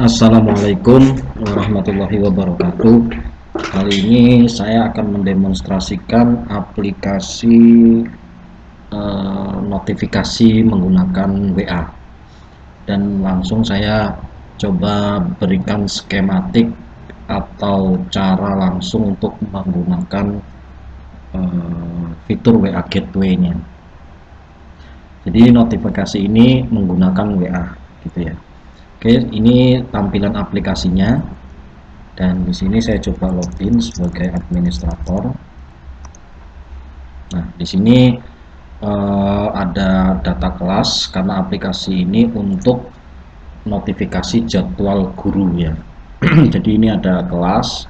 Assalamualaikum warahmatullahi wabarakatuh. Kali ini saya akan mendemonstrasikan aplikasi notifikasi menggunakan WA, dan langsung saya coba berikan skematik atau cara langsung untuk menggunakan fitur WA Gateway-nya. Jadi notifikasi ini menggunakan WA gitu ya. Oke, ini tampilan aplikasinya, dan di sini saya coba login sebagai administrator. Nah, di sini ada data kelas karena aplikasi ini untuk notifikasi jadwal guru ya. Jadi ini ada kelas,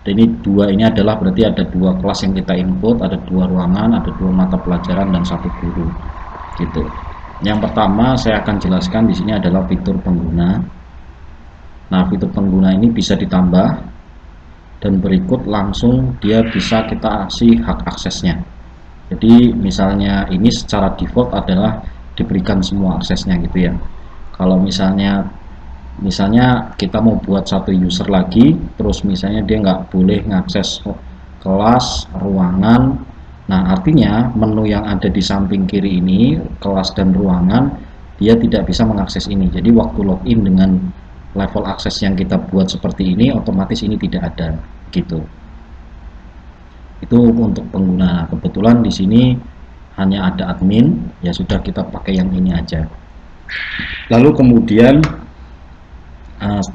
dan ini adalah berarti ada dua kelas yang kita input, ada dua ruangan, ada dua mata pelajaran dan satu guru gitu. Yang pertama saya akan jelaskan di sini adalah fitur pengguna. Nah, fitur pengguna ini bisa ditambah, dan berikut langsung dia bisa kita kasih hak aksesnya. Jadi misalnya ini secara default adalah diberikan semua aksesnya gitu ya. Kalau misalnya kita mau buat satu user lagi, terus misalnya dia nggak boleh ngakses kelas, ruangan. Nah, artinya menu yang ada di samping kiri ini, kelas dan ruangan, dia tidak bisa mengakses ini. Jadi waktu login dengan level akses yang kita buat seperti ini, otomatis ini tidak ada gitu. Itu untuk pengguna. Kebetulan di sini hanya ada admin, ya sudah kita pakai yang ini aja. Lalu kemudian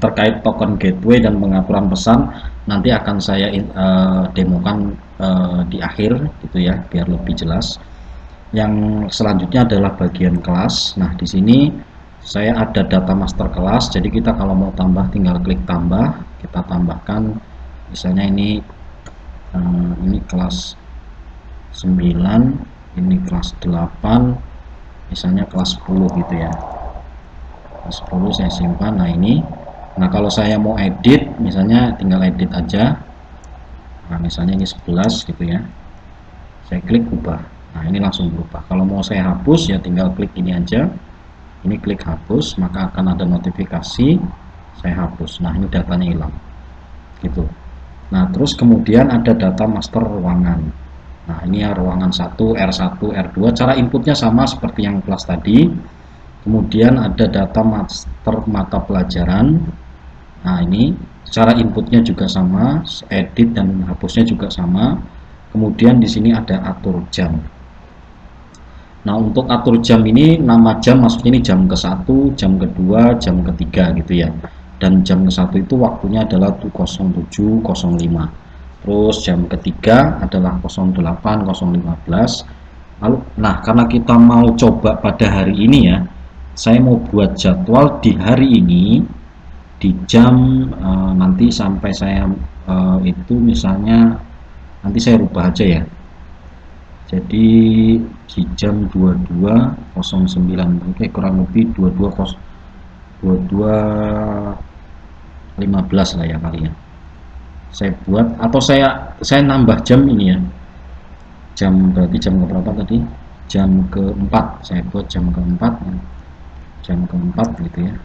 terkait token gateway dan pengaturan pesan nanti akan saya demokan di akhir gitu ya, biar lebih jelas. Yang selanjutnya adalah bagian kelas. Nah, di sini saya ada data master kelas, jadi kita kalau mau tambah tinggal klik tambah, kita tambahkan misalnya ini kelas 9, ini kelas 8, misalnya kelas 10 gitu ya. 10 saya simpan. Nah kalau saya mau edit, misalnya tinggal edit aja. Nah, misalnya ini 11 gitu ya, saya klik ubah. Nah, ini langsung berubah. Kalau mau saya hapus ya tinggal klik ini aja, ini klik hapus, maka akan ada notifikasi, saya hapus. Nah, ini datanya hilang gitu. Nah, terus kemudian ada data master ruangan. Nah, ini ya ruangan 1, R1, R2, cara inputnya sama seperti yang kelas tadi. Kemudian ada data master mata pelajaran. Nah, ini cara inputnya juga sama, edit dan hapusnya juga sama. Kemudian di sini ada atur jam. Nah, untuk atur jam ini, nama jam maksudnya ini jam ke-1, jam ke-2, jam ke-3 gitu ya. Dan jam ke-1 itu waktunya adalah 07.05. Terus jam ke-3 adalah 08.015. Lalu, nah karena kita mau coba pada hari ini ya, saya mau buat jadwal di hari ini di jam nanti sampai saya itu misalnya nanti saya rubah aja ya, jadi di jam 22.09, oke, kurang lebih 22.15 lah ya kali ya, saya buat, atau saya nambah jam ini ya, jam berarti jam ke berapa tadi, jam ke-4, saya buat jam ke-4 gitu ya.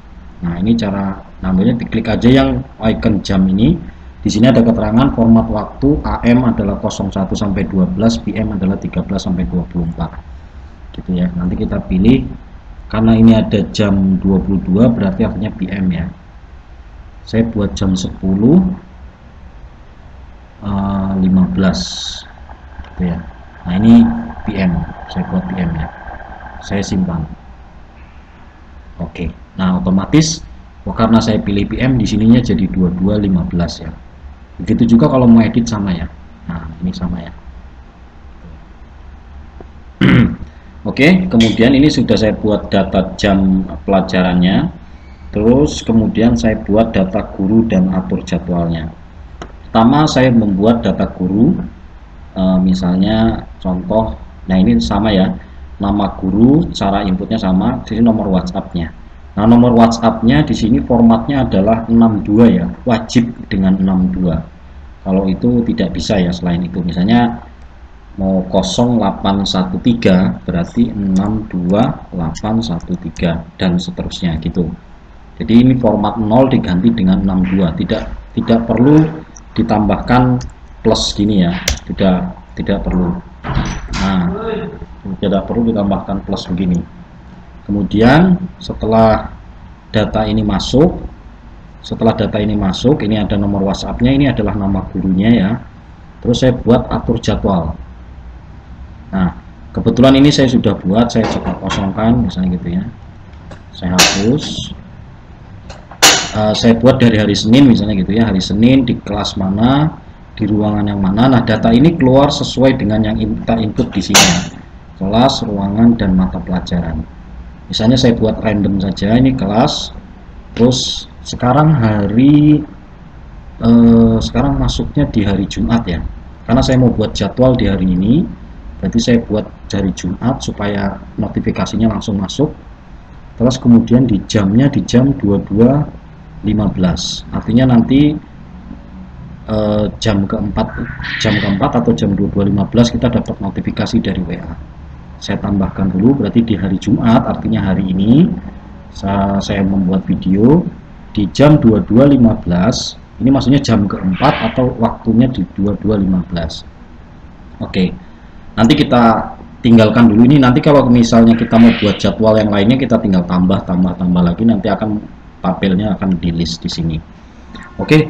Nah, ini cara namanya, diklik aja yang icon jam ini. Di sini ada keterangan format waktu, AM adalah 01 sampai 12, PM adalah 13 sampai 24. Gitu ya. Nanti kita pilih, karena ini ada jam 22 berarti artinya PM ya. Saya buat jam 10.15 gitu ya. Nah, ini PM, saya buat PM ya. Saya simpan. Oke, nah otomatis karena saya pilih PM di sininya jadi 22.15 ya. Begitu juga kalau mau edit sama ya. Nah, ini sama ya. Oke, kemudian ini sudah saya buat data jam pelajarannya. Terus kemudian saya buat data guru dan atur jadwalnya. Pertama saya membuat data guru, misalnya contoh, nah ini sama ya. Nama guru, cara inputnya sama, di sini nomor WhatsApp-nya. Nah, nomor WhatsApp-nya di sini formatnya adalah 62 ya, wajib dengan 62. Kalau itu tidak bisa ya selain itu. Misalnya mau 0813 berarti 62813 dan seterusnya gitu. Jadi ini format 0 diganti dengan 62, tidak perlu ditambahkan plus gini ya, tidak perlu. Nah, tidak perlu ditambahkan plus begini. Kemudian setelah data ini masuk, ini ada nomor WhatsApp-nya, ini adalah nama gurunya ya. Terus saya buat atur jadwal. Nah, kebetulan ini saya sudah buat, saya coba kosongkan misalnya gitu ya. Saya hapus. Saya buat dari hari Senin misalnya gitu ya, hari Senin di kelas mana, di ruangan yang mana. Nah, data ini keluar sesuai dengan yang kita input di sini ya. Kelas, ruangan, dan mata pelajaran. Misalnya saya buat random saja, ini kelas. Terus sekarang sekarang masuknya di hari Jumat ya, karena saya mau buat jadwal di hari ini, berarti saya buat dari Jumat supaya notifikasinya langsung masuk. Terus kemudian di jamnya di jam 22.15, artinya nanti jam keempat atau jam 22.15 kita dapat notifikasi dari WA. Saya tambahkan dulu, berarti di hari Jumat, artinya hari ini saya membuat video di jam 22.15. Ini maksudnya jam keempat atau waktunya di 22.15. Oke, nanti kita tinggalkan dulu ini. Nanti kalau misalnya kita mau buat jadwal yang lainnya, kita tinggal tambah lagi, nanti akan tabelnya akan di list di sini. Oke,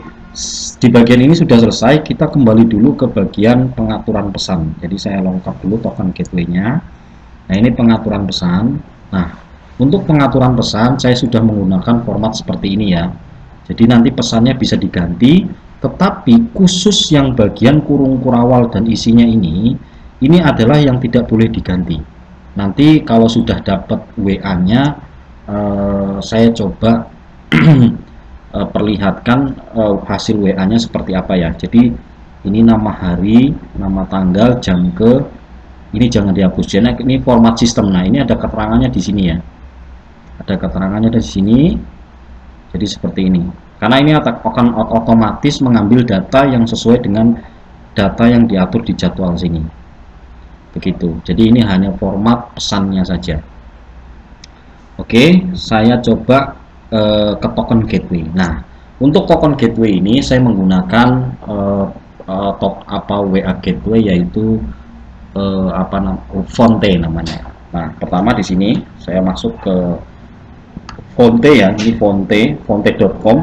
di bagian ini sudah selesai. Kita kembali dulu ke bagian pengaturan pesan. Jadi saya lengkap dulu token gateway-nya. Nah, ini pengaturan pesan. Nah, untuk pengaturan pesan saya sudah menggunakan format seperti ini ya. Jadi nanti pesannya bisa diganti, tetapi khusus yang bagian kurung kurawal dan isinya ini adalah yang tidak boleh diganti. Nanti kalau sudah dapat WA-nya, saya coba perlihatkan hasil WA-nya seperti apa ya. Jadi ini nama hari, nama tanggal, jam ini jangan dihapus. Jadi ini format sistem. Nah, ini ada keterangannya di sini ya. Ada keterangannya di sini. Jadi seperti ini. Karena ini akan otomatis mengambil data yang sesuai dengan data yang diatur di jadwal sini. Begitu. Jadi ini hanya format pesannya saja. Oke, saya coba ke token gateway. Nah, untuk token gateway ini saya menggunakan WA gateway, yaitu Fonte namanya. Nah, pertama di sini saya masuk ke Fonte ya, ini fonte.com.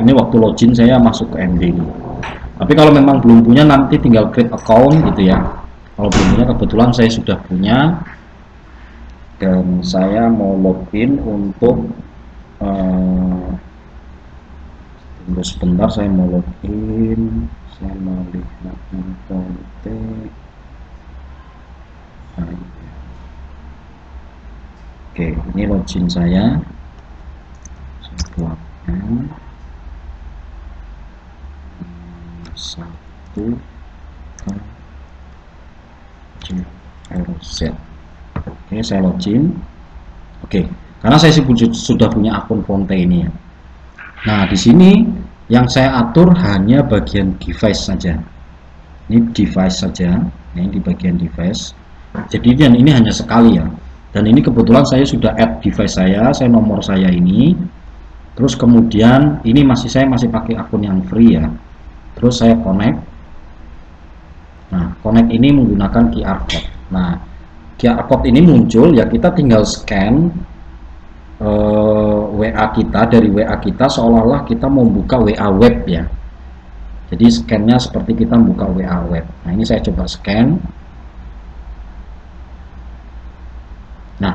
Ini waktu login saya masuk ke MD ini. Tapi kalau memang belum punya, nanti tinggal create account gitu ya. Kalau belum punya, kebetulan saya sudah punya dan saya mau login untuk tunggu sebentar, saya mau login. Saya mau lihat Fonte. Oke, ini login saya buatkan 1 RZ. Oke, saya login. Oke, karena saya sudah punya akun Fonte ini ya. Nah, di sini yang saya atur hanya bagian device saja. Ini device saja. Ini di bagian device. Jadi ini hanya sekali ya. Dan ini kebetulan saya sudah add device saya nomor saya ini. Terus kemudian ini saya masih pakai akun yang free ya. Terus saya connect. Nah, connect ini menggunakan QR code. Nah, QR code ini muncul ya, kita tinggal scan WA kita, dari WA kita seolah-olah kita mau buka WA web ya. Jadi scan-nya seperti kita buka WA web. Nah, ini saya coba scan. Nah,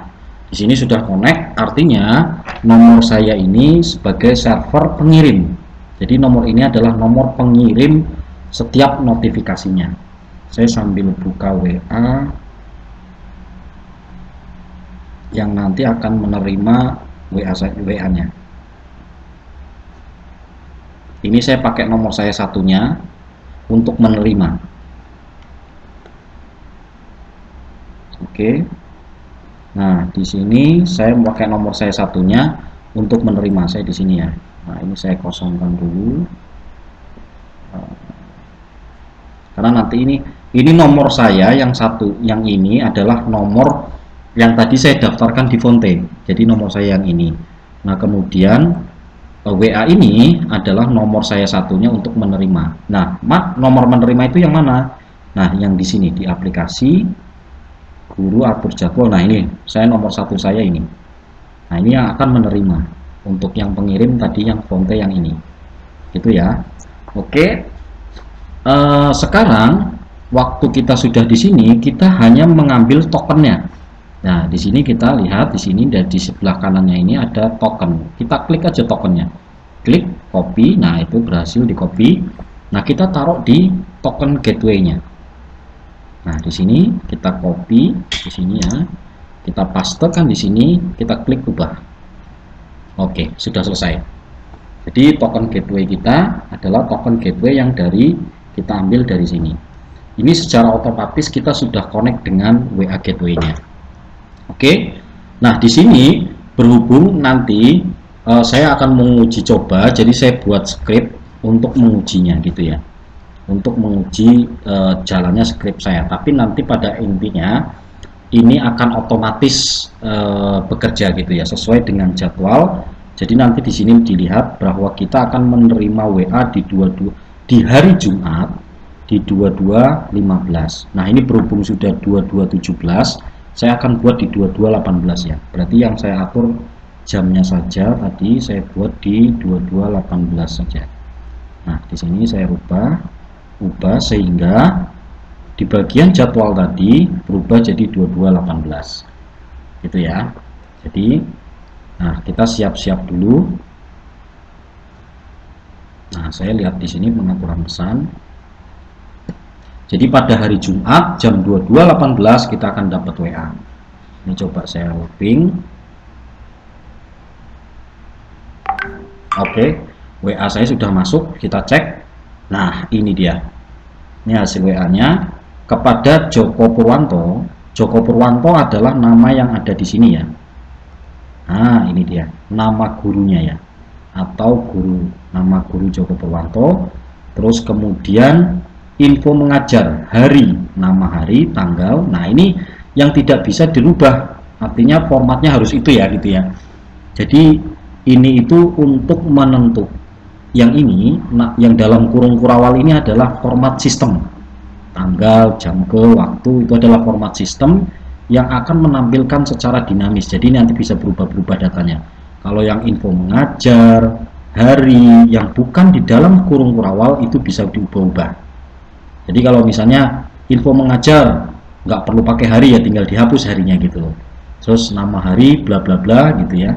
di sini sudah connect, artinya nomor saya ini sebagai server pengirim. Jadi nomor ini adalah nomor pengirim setiap notifikasinya. Saya sambil buka WA yang nanti akan menerima WA-nya. Ini saya pakai nomor saya satunya untuk menerima. Oke. Nah, di sini saya pakai nomor saya satunya untuk menerima. Saya di sini ya. Nah, ini saya kosongkan dulu. Karena nanti ini nomor saya yang satu, yang ini adalah nomor yang tadi saya daftarkan di Fonte. Jadi nomor saya yang ini. Nah, kemudian WA ini adalah nomor saya satunya untuk menerima. Nah, nomor menerima itu yang mana? Nah, yang di sini di aplikasi guru atur jadwal. Nah, ini saya nomor satu saya ini. Nah, ini yang akan menerima. Untuk yang pengirim tadi yang Fonte yang ini. Gitu ya. Oke. Sekarang waktu kita sudah di sini, kita hanya mengambil tokennya. Nah, di sini kita lihat di sini dan di sebelah kanannya ini ada token. Kita klik aja tokennya. Klik copy. Nah, itu berhasil di copy. Nah, kita taruh di token gateway-nya. Nah, di sini kita copy di sini ya. Kita pastekan di sini, kita klik ubah. Oke, sudah selesai. Jadi token gateway kita adalah token gateway yang kita ambil dari sini. Ini secara otomatis kita sudah connect dengan WA gateway-nya. Oke. Nah, di sini berhubung nanti saya akan menguji coba, jadi saya buat script untuk mengujinya gitu ya. Untuk menguji jalannya script saya. Tapi nanti pada intinya ini akan otomatis bekerja gitu ya, sesuai dengan jadwal. Jadi nanti di sini dilihat bahwa kita akan menerima WA di hari Jumat di 22.15. Nah, ini berhubung sudah 22.17, saya akan buat di 22.18 ya. Berarti yang saya atur jamnya saja tadi saya buat di 22.18 saja. Nah, di sini saya ubah sehingga di bagian jadwal tadi berubah jadi 22.18. Gitu ya. Jadi nah, kita siap-siap dulu. Nah, saya lihat di sini pengaturan pesan. Jadi pada hari Jumat jam 22.18 kita akan dapat WA. Ini coba saya looping. Oke, WA saya sudah masuk, kita cek. Nah, ini dia. Ini hasil WA-nya kepada Joko Purwanto. Joko Purwanto adalah nama yang ada di sini ya. Nah, ini dia, nama gurunya ya. Atau nama guru Joko Purwanto. Terus kemudian info mengajar, hari, nama hari, tanggal. Nah, ini yang tidak bisa dirubah. Artinya formatnya harus itu ya gitu ya. Jadi ini itu untuk menentukan yang ini, yang dalam kurung kurawal ini adalah format sistem. Tanggal, jam ke, waktu itu adalah format sistem yang akan menampilkan secara dinamis. Jadi nanti bisa berubah-berubah datanya. Kalau yang info mengajar, hari, yang bukan di dalam kurung kurawal itu bisa diubah-ubah. Jadi kalau misalnya info mengajar nggak perlu pakai hari ya, tinggal dihapus harinya gitu loh. Terus nama hari bla bla bla gitu ya,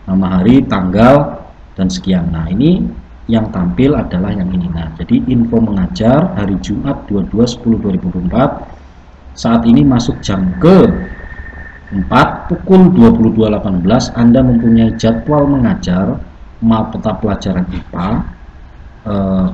nama hari, tanggal dan sekian. Nah, ini yang tampil adalah yang ini. Nah, jadi info mengajar hari Jumat 22/10/2024 saat ini masuk jam ke 4 pukul 22.18. Anda mempunyai jadwal mengajar mata pelajaran IPA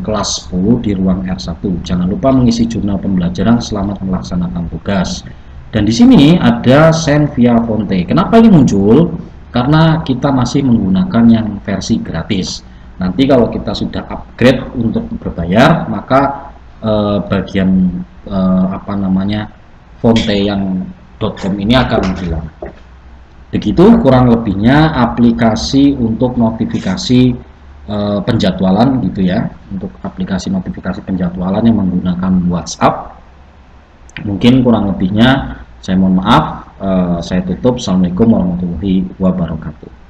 kelas 10 di ruang R1. Jangan lupa mengisi jurnal pembelajaran, selamat melaksanakan tugas. Dan di sini ada send via Fonte. Kenapa ini muncul? Karena kita masih menggunakan yang versi gratis. Nanti kalau kita sudah upgrade untuk berbayar, maka bagian Fonte yang .com ini akan hilang. Begitu kurang lebihnya aplikasi untuk notifikasi penjadwalan gitu ya, untuk aplikasi notifikasi penjadwalan yang menggunakan WhatsApp. Mungkin kurang lebihnya saya mohon maaf, saya tutup. Assalamualaikum warahmatullahi wabarakatuh.